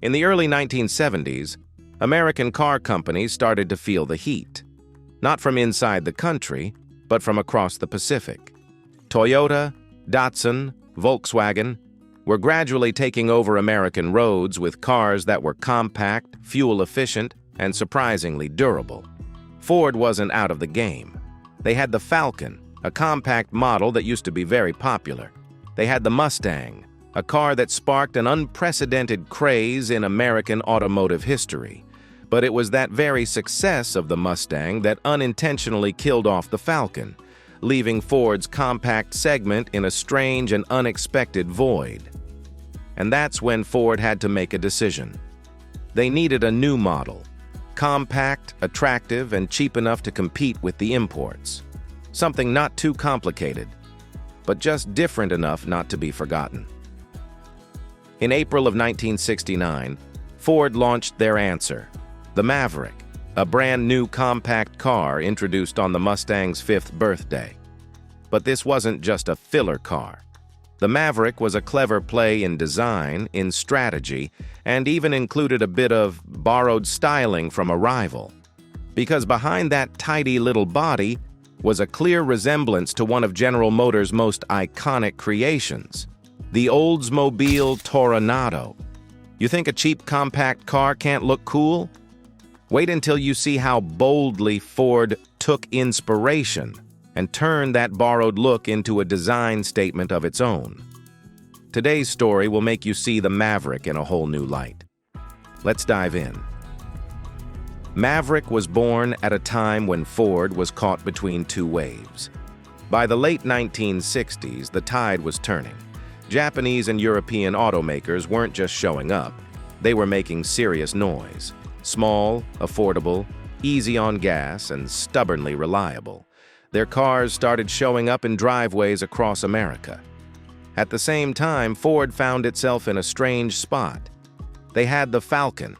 In the early 1970s, American car companies started to feel the heat, not from inside the country, but from across the Pacific. Toyota, Datsun, Volkswagen were gradually taking over American roads with cars that were compact, fuel-efficient, and surprisingly durable. Ford wasn't out of the game. They had the Falcon, a compact model that used to be very popular. They had the Mustang, a car that sparked an unprecedented craze in American automotive history. But it was that very success of the Mustang that unintentionally killed off the Falcon, leaving Ford's compact segment in a strange and unexpected void. And that's when Ford had to make a decision. They needed a new model, compact, attractive, and cheap enough to compete with the imports. Something not too complicated, but just different enough not to be forgotten. In April of 1969, Ford launched their answer, the Maverick, a brand new compact car introduced on the Mustang's 5th birthday. But this wasn't just a filler car. The Maverick was a clever play in design, in strategy, and even included a bit of borrowed styling from a rival. Because behind that tidy little body was a clear resemblance to one of General Motors' most iconic creations, the Oldsmobile Toronado. You think a cheap compact car can't look cool? Wait until you see how boldly Ford took inspiration and turned that borrowed look into a design statement of its own. Today's story will make you see the Maverick in a whole new light. Let's dive in. Maverick was born at a time when Ford was caught between two waves. By the late 1960s, the tide was turning. Japanese and European automakers weren't just showing up, they were making serious noise. Small, affordable, easy on gas, and stubbornly reliable. Their cars started showing up in driveways across America. At the same time, Ford found itself in a strange spot. They had the Falcon,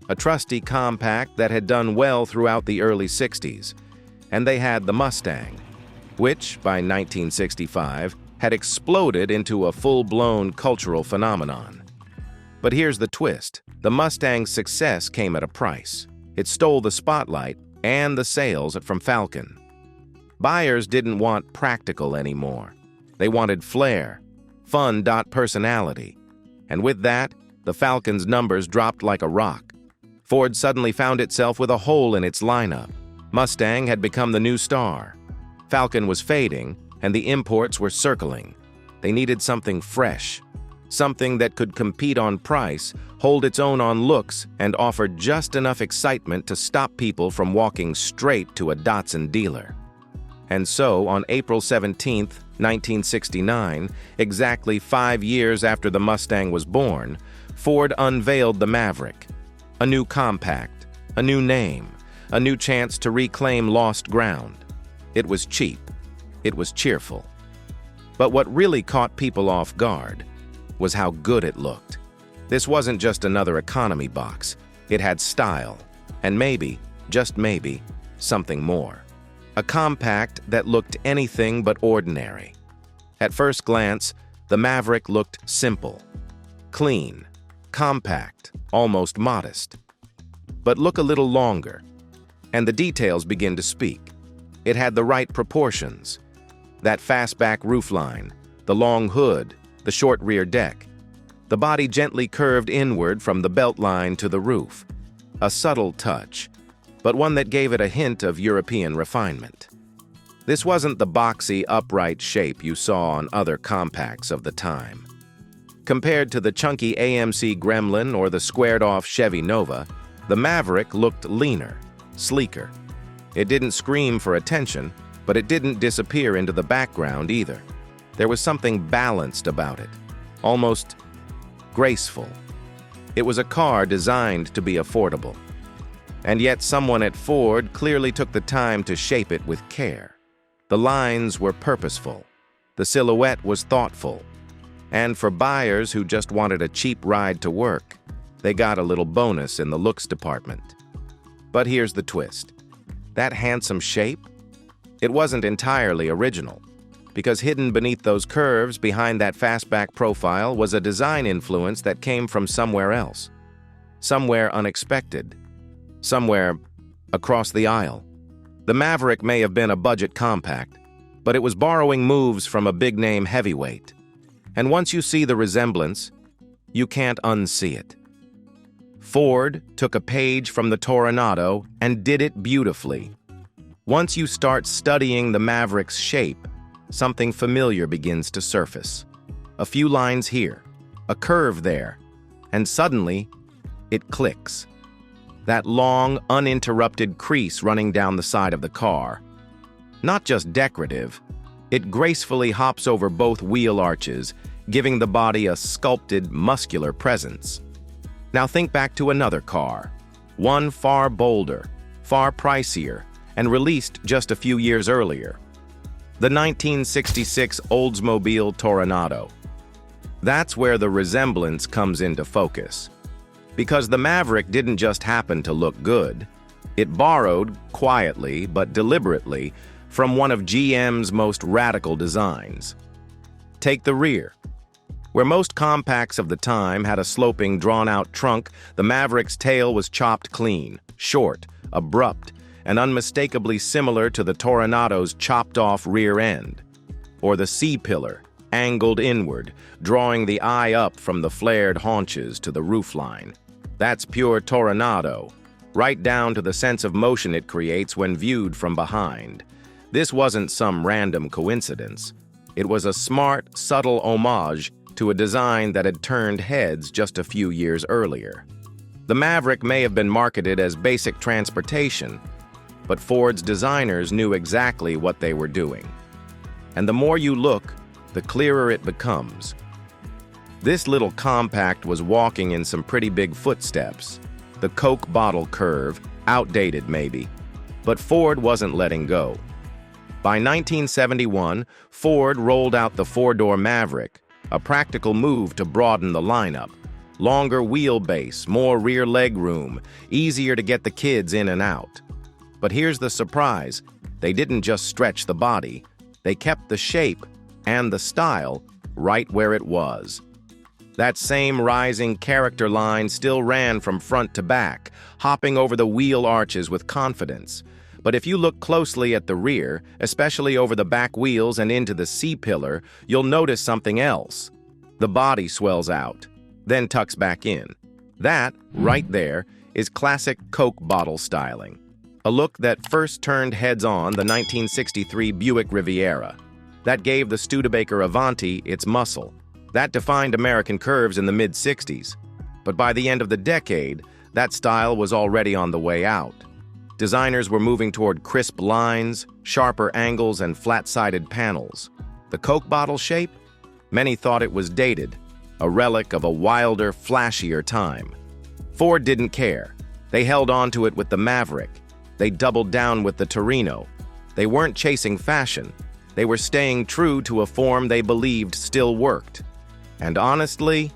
a trusty compact that had done well throughout the early 60s, and they had the Mustang, which, by 1965, had exploded into a full-blown cultural phenomenon. But here's the twist. The Mustang's success came at a price. It stole the spotlight and the sales from Falcon. Buyers didn't want practical anymore. They wanted flair, fun, personality. And with that, the Falcon's numbers dropped like a rock. Ford suddenly found itself with a hole in its lineup. Mustang had become the new star. Falcon was fading, and the imports were circling. They needed something fresh. Something that could compete on price, hold its own on looks, and offer just enough excitement to stop people from walking straight to a Datsun dealer. And so, on April 17, 1969, exactly 5 years after the Mustang was born, Ford unveiled the Maverick. A new compact, a new name, a new chance to reclaim lost ground. It was cheap. It was cheerful. But what really caught people off guard was how good it looked. This wasn't just another economy box. It had style, and maybe, just maybe, something more. A compact that looked anything but ordinary. At first glance, the Maverick looked simple, clean, compact, almost modest. But look a little longer, and the details begin to speak. It had the right proportions. That fastback roofline, the long hood, the short rear deck. The body gently curved inward from the belt line to the roof. A subtle touch, but one that gave it a hint of European refinement. This wasn't the boxy, upright shape you saw on other compacts of the time. Compared to the chunky AMC Gremlin or the squared-off Chevy Nova, the Maverick looked leaner, sleeker. It didn't scream for attention, but it didn't disappear into the background either. There was something balanced about it, almost graceful. It was a car designed to be affordable. And yet someone at Ford clearly took the time to shape it with care. The lines were purposeful. The silhouette was thoughtful. And for buyers who just wanted a cheap ride to work, they got a little bonus in the looks department. But here's the twist. That handsome shape? It wasn't entirely original, because hidden beneath those curves behind that fastback profile was a design influence that came from somewhere else. somewhere unexpected, somewhere across the aisle. The Maverick may have been a budget compact, but it was borrowing moves from a big-name heavyweight. And once you see the resemblance, you can't unsee it. Ford took a page from the Toronado and did it beautifully. Once you start studying the Maverick's shape, something familiar begins to surface. A few lines here, a curve there, and suddenly, it clicks. That long, uninterrupted crease running down the side of the car. Not just decorative, it gracefully hops over both wheel arches, giving the body a sculpted, muscular presence. Now think back to another car, one far bolder, far pricier, and released just a few years earlier. The 1966 Oldsmobile Toronado. That's where the resemblance comes into focus. Because the Maverick didn't just happen to look good, it borrowed, quietly but deliberately, from one of GM's most radical designs. Take the rear. Where most compacts of the time had a sloping, drawn-out trunk, the Maverick's tail was chopped clean, short, abrupt, and unmistakably similar to the Toronado's chopped-off rear end. Or the C-pillar, angled inward, drawing the eye up from the flared haunches to the roofline. That's pure Toronado, right down to the sense of motion it creates when viewed from behind. This wasn't some random coincidence. It was a smart, subtle homage to a design that had turned heads just a few years earlier. The Maverick may have been marketed as basic transportation, but Ford's designers knew exactly what they were doing. And the more you look, the clearer it becomes. This little compact was walking in some pretty big footsteps. The Coke bottle curve, outdated maybe, but Ford wasn't letting go. By 1971, Ford rolled out the four-door Maverick, a practical move to broaden the lineup. Longer wheelbase, more rear leg room, easier to get the kids in and out. But here's the surprise. They didn't just stretch the body. They kept the shape and the style right where it was. That same rising character line still ran from front to back, hopping over the wheel arches with confidence. But if you look closely at the rear, especially over the back wheels and into the C-pillar, you'll notice something else. The body swells out, then tucks back in. That, right there, is classic Coke bottle styling. A look that first turned heads on the 1963 Buick Riviera. That gave the Studebaker Avanti its muscle. That defined American curves in the mid-60s. But by the end of the decade, that style was already on the way out. Designers were moving toward crisp lines, sharper angles, and flat-sided panels. The Coke bottle shape? Many thought it was dated, a relic of a wilder, flashier time. Ford didn't care. They held on to it with the Maverick. They doubled down with the Torino. They weren't chasing fashion. They were staying true to a form they believed still worked. And honestly,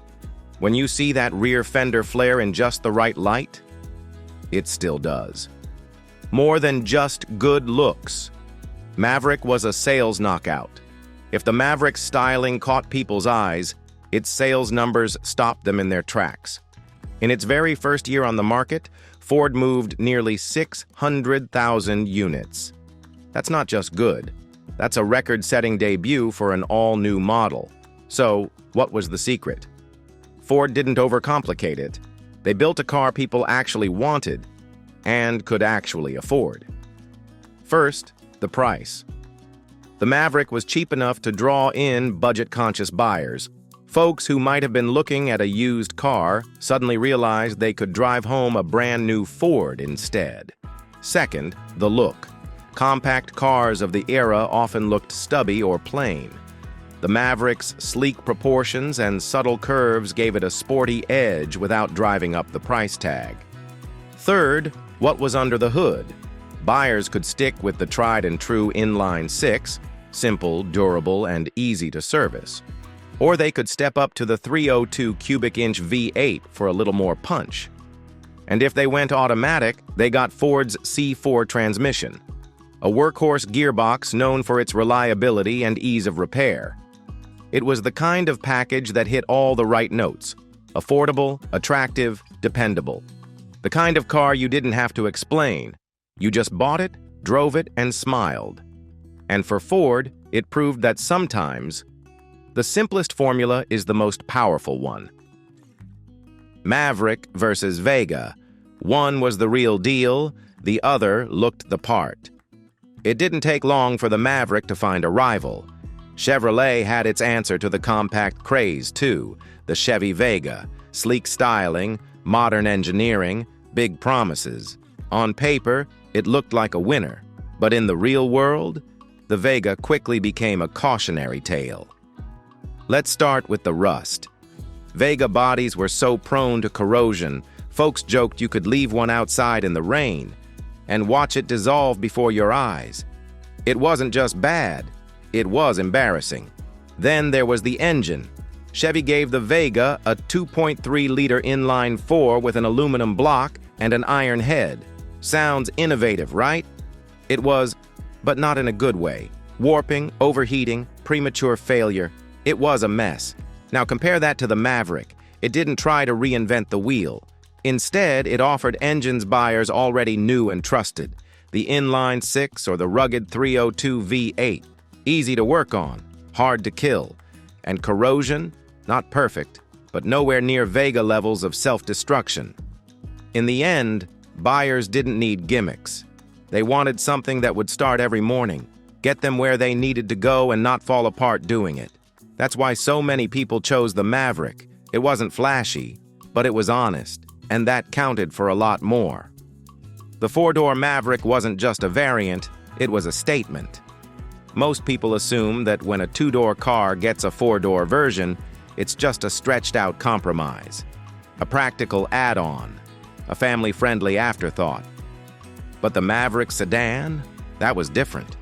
when you see that rear fender flare in just the right light, it still does. More than just good looks. Maverick was a sales knockout. If the Maverick's styling caught people's eyes, its sales numbers stopped them in their tracks. In its very first year on the market, Ford moved nearly 600,000 units. That's not just good. That's a record-setting debut for an all-new model. So, what was the secret? Ford didn't overcomplicate it. They built a car people actually wanted and could actually afford. First, the price. The Maverick was cheap enough to draw in budget-conscious buyers. Folks who might have been looking at a used car suddenly realized they could drive home a brand-new Ford instead. Second, the look. Compact cars of the era often looked stubby or plain. The Maverick's sleek proportions and subtle curves gave it a sporty edge without driving up the price tag. Third, what was under the hood? Buyers could stick with the tried-and-true inline-six, simple, durable, and easy to service. Or they could step up to the 302 cubic inch V8 for a little more punch. And if they went automatic, they got Ford's C4 transmission, a workhorse gearbox known for its reliability and ease of repair. It was the kind of package that hit all the right notes: affordable, attractive, dependable. The kind of car you didn't have to explain. You just bought it, drove it, and smiled. And for Ford, it proved that sometimes the simplest formula is the most powerful one. Maverick versus Vega. One was the real deal, the other looked the part. It didn't take long for the Maverick to find a rival. Chevrolet had its answer to the compact craze, too, the Chevy Vega. Sleek styling, modern engineering, big promises. On paper, it looked like a winner. But in the real world, the Vega quickly became a cautionary tale. Let's start with the rust. Vega bodies were so prone to corrosion, folks joked you could leave one outside in the rain and watch it dissolve before your eyes. It wasn't just bad, it was embarrassing. Then there was the engine. Chevy gave the Vega a 2.3-liter inline-4 with an aluminum block and an iron head. Sounds innovative, right? It was, but not in a good way. Warping, overheating, premature failure. It was a mess. Now compare that to the Maverick. It didn't try to reinvent the wheel. Instead, it offered engines buyers already knew and trusted. The inline-6 or the rugged 302 V8. Easy to work on, hard to kill. And corrosion? Not perfect, but nowhere near Vega levels of self-destruction. In the end, buyers didn't need gimmicks. They wanted something that would start every morning, get them where they needed to go and not fall apart doing it. That's why so many people chose the Maverick. It wasn't flashy, but it was honest, and that counted for a lot more. The four-door Maverick wasn't just a variant, it was a statement. Most people assume that when a two-door car gets a four-door version, it's just a stretched-out compromise, a practical add-on, a family-friendly afterthought. But the Maverick sedan? That was different.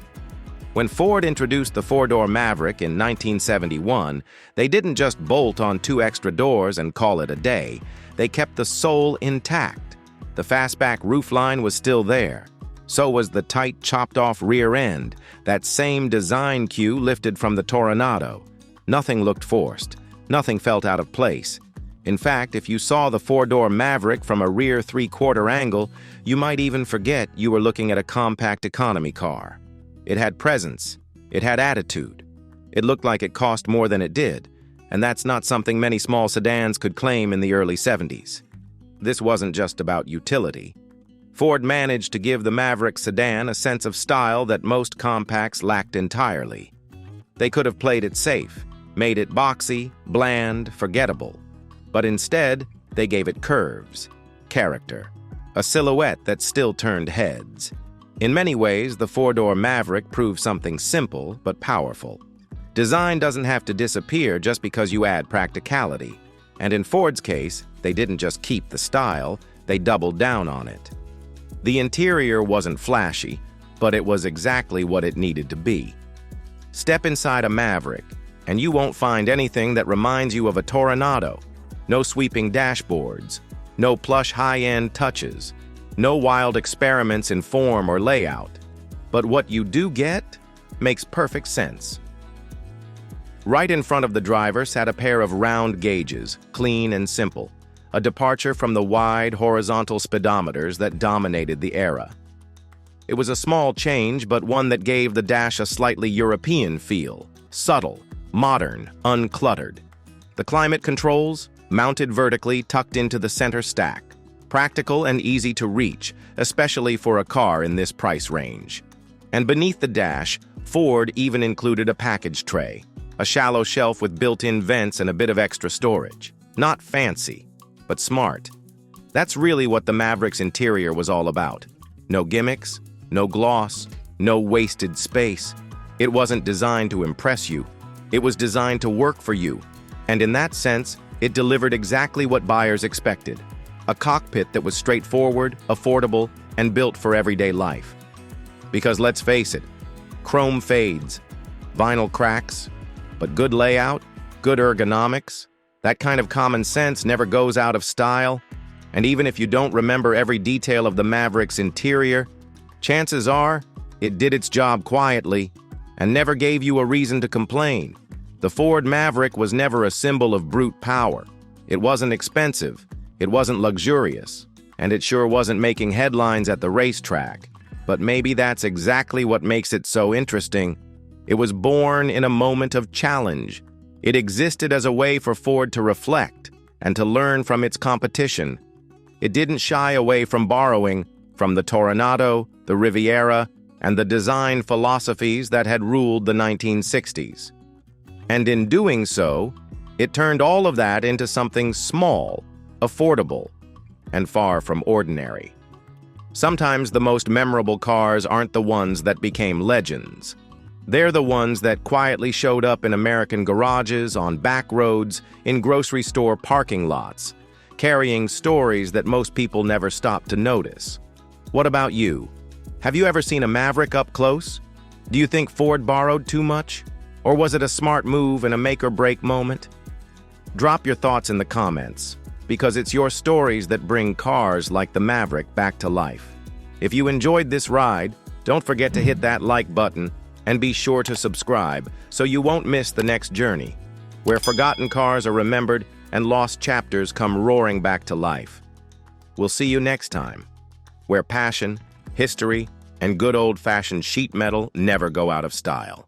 When Ford introduced the four-door Maverick in 1971, they didn't just bolt on 2 extra doors and call it a day. They kept the soul intact. The fastback roofline was still there. So was the tight, chopped-off rear end, that same design cue lifted from the Toronado. Nothing looked forced. Nothing felt out of place. In fact, if you saw the four-door Maverick from a rear 3/4 angle, you might even forget you were looking at a compact economy car. It had presence. It had attitude. It looked like it cost more than it did, and that's not something many small sedans could claim in the early 70s. This wasn't just about utility. Ford managed to give the Maverick sedan a sense of style that most compacts lacked entirely. They could have played it safe, made it boxy, bland, forgettable. But instead, they gave it curves, character, a silhouette that still turned heads. In many ways, the four-door Maverick proved something simple but powerful. Design doesn't have to disappear just because you add practicality. And in Ford's case, they didn't just keep the style, they doubled down on it. The interior wasn't flashy, but it was exactly what it needed to be. Step inside a Maverick, and you won't find anything that reminds you of a Toronado. No sweeping dashboards, no plush high-end touches, no wild experiments in form or layout. But what you do get makes perfect sense. Right in front of the driver sat a pair of round gauges, clean and simple, a departure from the wide, horizontal speedometers that dominated the era. It was a small change, but one that gave the dash a slightly European feel, subtle, modern, uncluttered. The climate controls, mounted vertically, tucked into the center stack. Practical and easy to reach, especially for a car in this price range. And beneath the dash, Ford even included a package tray, a shallow shelf with built-in vents and a bit of extra storage. Not fancy, but smart. That's really what the Maverick's interior was all about. No gimmicks, no gloss, no wasted space. It wasn't designed to impress you. It was designed to work for you. And in that sense, it delivered exactly what buyers expected. A cockpit that was straightforward, affordable, and built for everyday life. Because let's face it, chrome fades, vinyl cracks, but good layout, good ergonomics, that kind of common sense never goes out of style. And even if you don't remember every detail of the Maverick's interior, chances are it did its job quietly and never gave you a reason to complain. The Ford Maverick was never a symbol of brute power. It wasn't expensive. It wasn't luxurious, and it sure wasn't making headlines at the racetrack, but maybe that's exactly what makes it so interesting. It was born in a moment of challenge. It existed as a way for Ford to reflect and to learn from its competition. It didn't shy away from borrowing from the Toronado, the Riviera, and the design philosophies that had ruled the 1960s. And in doing so, it turned all of that into something small, affordable, and far from ordinary. Sometimes the most memorable cars aren't the ones that became legends. They're the ones that quietly showed up in American garages, on back roads, in grocery store parking lots, carrying stories that most people never stopped to notice. What about you? Have you ever seen a Maverick up close? Do you think Ford borrowed too much? Or was it a smart move and a make-or-break moment? Drop your thoughts in the comments, because it's your stories that bring cars like the Maverick back to life. If you enjoyed this ride, don't forget to hit that like button and be sure to subscribe so you won't miss the next journey, where forgotten cars are remembered and lost chapters come roaring back to life. We'll see you next time, where passion, history, and good old-fashioned sheet metal never go out of style.